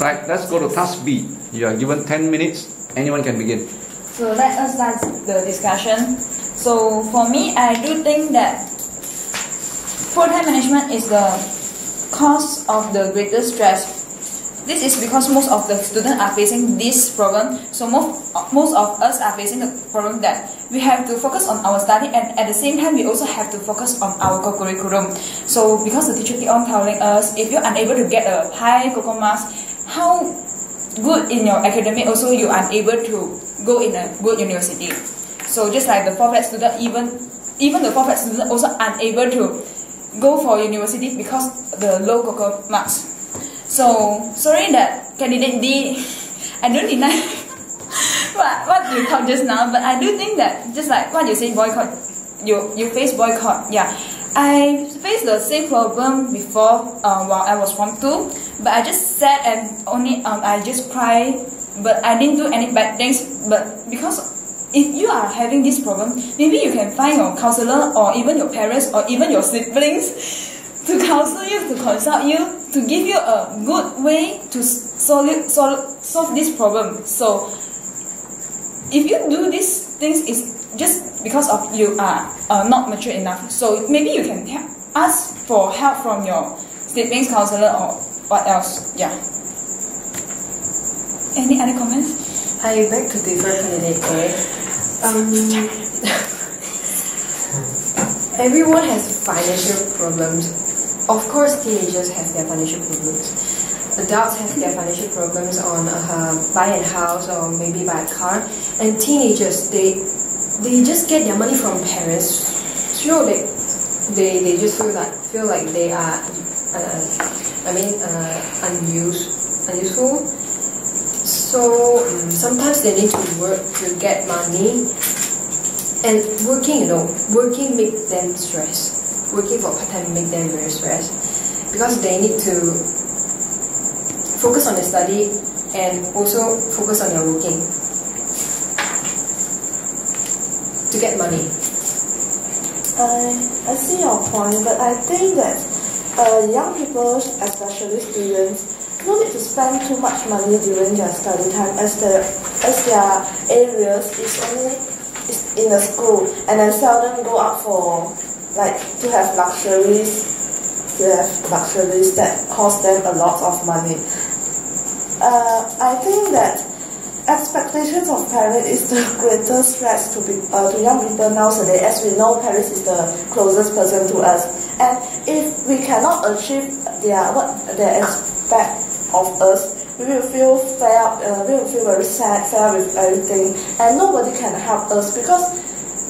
Right, let's go to task B. You are given 10 minutes. Anyone can begin. So let us start the discussion. So for me, I do think that poor time management is the cause of the greatest stress. This is because most of the students are facing this problem. So most of us are facing the problem that we have to focus on our study, and at the same time we also have to focus on our co-curriculum. So because the teacher keep on telling us, if you're unable to get a high COCO marks, how good in your academic also you are unable to go in a good university. So just like the 4-flat student, even the 4-flat student also unable to go for university because the low COCO marks. So sorry that candidate D, I don't deny what you talked just now, but I do think that just like what you say, boycott, you face boycott. Yeah, I faced the same problem before while I was Form 2, but I just sat and only I just cried, but I didn't do any bad things. But because if you are having this problem, maybe you can find your counselor or even your parents or even your siblings to counsel you, to consult you, to give you a good way to solve this problem. So if you do these things, it's just because of you are not mature enough. So maybe you can ask for help from your siblings, counselor, or what else. Yeah. Any other comments? I beg to differ, candidate A. Everyone has financial problems. Of course, teenagers have their financial problems. Adults have their financial problems on buying a house or maybe buy a car. And teenagers, they just get their money from parents. Sure, they just feel like they are, unuseful. So sometimes they need to work to get money. And working makes them stress. Working for part-time make them very stressed because they need to focus on their study and also focus on their working to get money. I see your point, but I think that young people, especially students, don't need to spend too much money during their study time as their areas is only in the school, and then seldom go out for to have luxuries that cost them a lot of money. I think that expectations of parents is the greatest stress to young people nowadays, as we know parents is the closest person to us. And if we cannot achieve what they expect of us, we will feel very sad, fair with everything, and nobody can help us because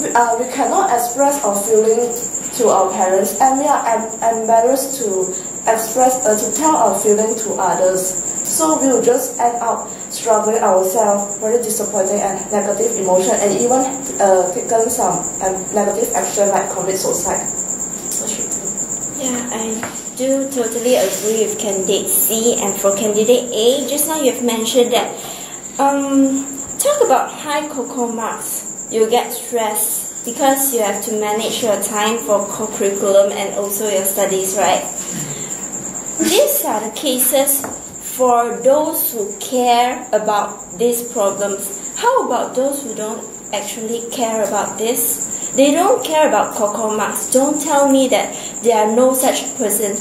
we cannot express our feelings to our parents, and we are embarrassed to tell our feelings to others. So we will just end up struggling ourselves, very disappointing and negative emotion, and even taken some negative action like commit suicide. Yeah, I do totally agree with candidate C. And for candidate A, just now you've mentioned that talk about high COCO marks, you get stressed because you have to manage your time for co-curriculum and also your studies, right? These are the cases for those who care about these problems. How about those who don't actually care about this? They don't care about COCO marks. Don't tell me that there are no such person,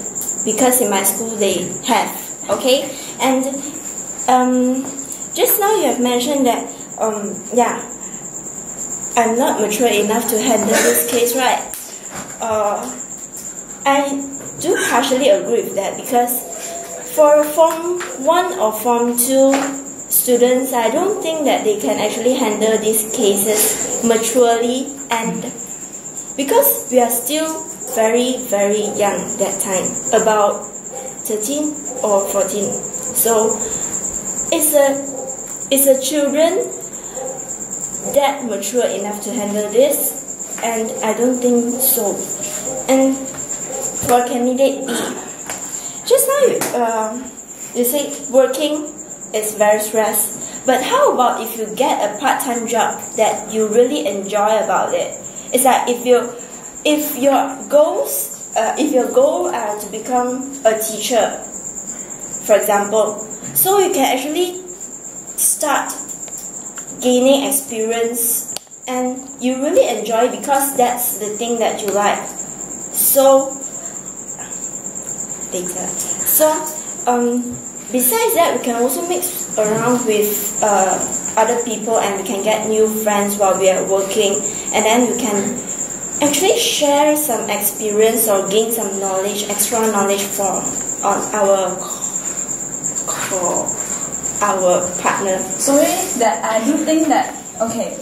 because in my school they have, okay? And just now you have mentioned that, I'm not mature enough to handle this case, right? I do partially agree with that, because for Form 1 or Form 2 students, I don't think that they can actually handle these cases maturely, and because we are still very, very young that time, about 13 or 14. So it's a children that mature enough to handle this, and I don't think so. And for candidate B, just now you say working is very stressful, but how about if you get a part-time job that you really enjoy about it? It's like if your goal are to become a teacher, for example, So you can actually start gaining experience, and you really enjoy because that's the thing that you like. So later. Besides that, we can also mix around with other people, and we can get new friends while we are working, and then we can actually share some experience or gain some knowledge, extra knowledge on our partner. Sorry that I do think that, okay,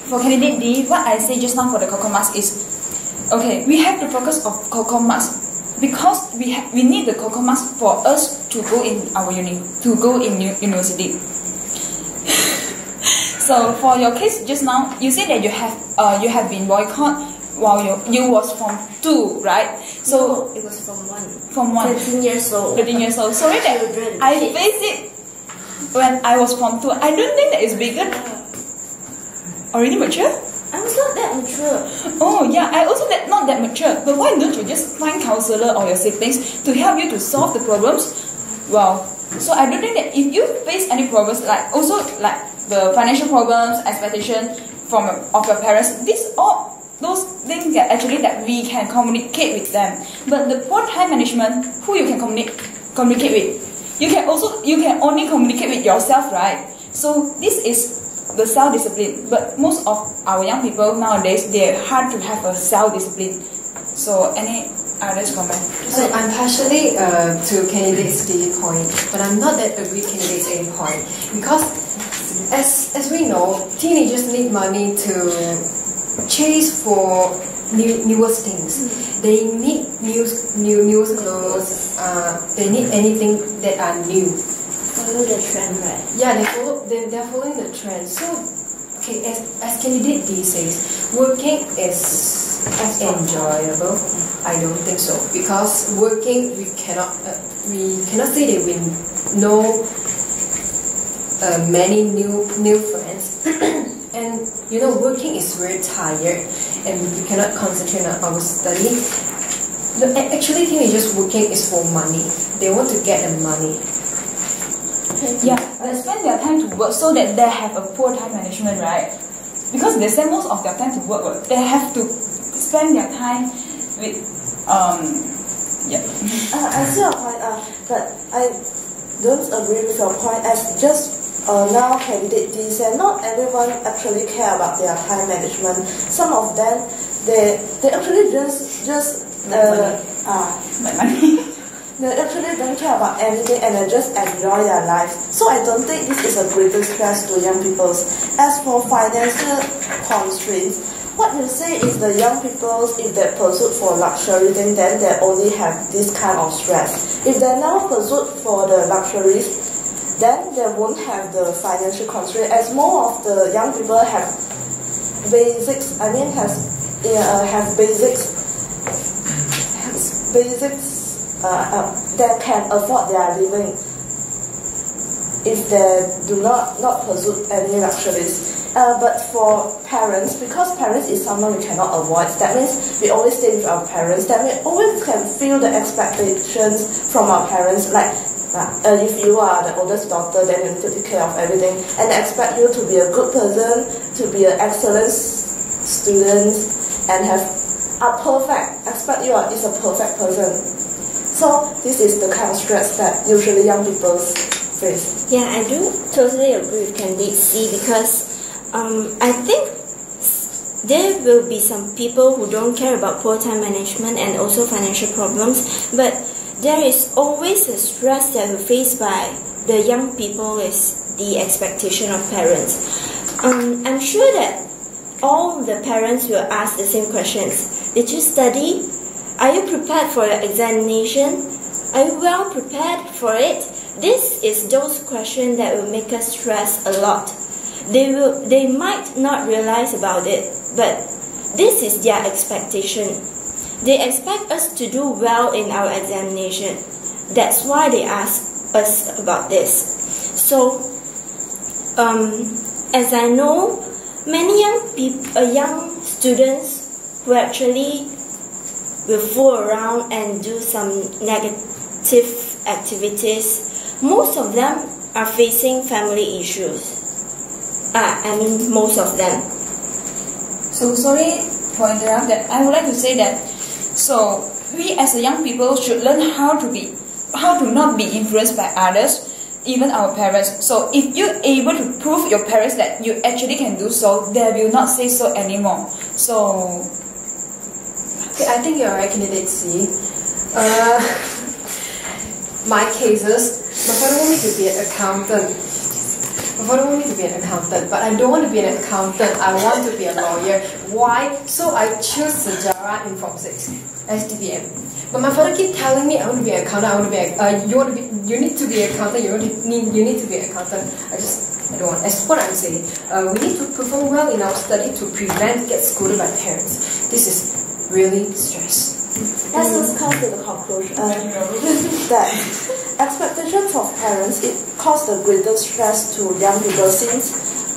for candidate D, what I say just now for the cocoa mask is, okay, we have to focus on cocoa mask because we need the cocoa mask for us to go in our university. So for your case just now, you say that you have been boycott while you was from 2, right? So no, it was from 1. From 1. 13 years old. 13 years old. Sorry that Children, I kids. faced it when I was from 2. I don't think that it's bigger. Already mature? I was not that mature. Oh yeah, I also not that mature. But why don't you just find counselor or your siblings to help you to solve the problems? Well, so I don't think that if you face any problems, like also like the financial problems, expectation of your parents, those things that actually that we can communicate with them. But the poor time management, who you can communicate with? You can only communicate with yourself, right? So this is the self-discipline. But most of our young people nowadays, they're hard to have a self-discipline. So any others comment? So I'm partially to candidate D point, but I'm not that agree candidate A point, because as we know, teenagers need money to chase for newest things. They need newest clothes. They need anything that are new. Follow the trend, right? Yeah, they're following the trend. So, okay, as candidate D says, working is enjoyable. I don't think so, because working we cannot say that we know many new friends. And working is very tired, and we cannot concentrate on our study. Actually, teenagers working is for money. They want to get the money. Yeah, they spend their time to work so that they have a poor time management, right? Because they spend most of their time to work, they have to spend their time with yeah. I see your point, but I don't agree with your point, as just now candidate D said not everyone actually care about their time management. Some of them, they actually just My money. they actually don't care about anything, and they just enjoy their life. So I don't think this is a greater stress to young people. As for financial constraints, what you say is the young people, if they pursue for luxury, then they only have this kind of stress. If they now pursue for the luxuries, then they won't have the financial constraint, as more of the young people have basics. I mean, have basics that can afford their living if they do not pursue any luxuries. But for parents, because parents is someone we cannot avoid, that means we always stay with our parents, that we always can feel the expectations from our parents, like if you are the oldest daughter, then you need to take care of everything, and they expect you to be a good person, to be an excellent student, and expect you is a perfect person. So this is the kind of stress that usually young people face. Yeah, I do totally agree with candidate C, because I think there will be some people who don't care about poor time management and also financial problems, but there is always a stress that we face by the young people is the expectation of parents. I'm sure that all the parents will ask the same questions. Did you study? Are you prepared for your examination? Are you well prepared for it? This is those questions that will make us stress a lot. They might not realize about it, but this is their expectation. They expect us to do well in our examination. That's why they ask us about this. So, as I know, many young students who actually will fool around and do some negative activities, most of them are facing family issues. I mean, most of them. So sorry for interrupt that. I would like to say that. So we as a young people should learn how to not be influenced by others, even our parents. So if you're able to prove your parents that you actually can do so, they will not say so anymore. So okay, I think you're right, candidate C. My cases, my father wanted me to be an accountant. My father wanted me to be an accountant, but I don't want to be an accountant. I want to be a lawyer. Why? So I choose Sejarah in Form 6, STPM. But my father keep telling me I want to be an accountant. I want to be you need to be an accountant. You need to be an accountant. I don't want. That's what I'm saying. We need to perform well in our study to prevent get scolded by parents. This is really stress. Let's just come to the conclusion that expectations of parents it cause the greatest stress to young people since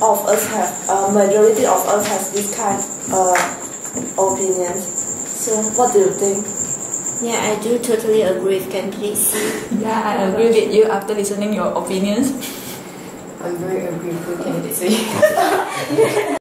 majority of us has this kind of opinions. So what do you think? Yeah, I do totally agree with candidate C. yeah, I agree with you after listening your opinions. I'm very agree with candidate C.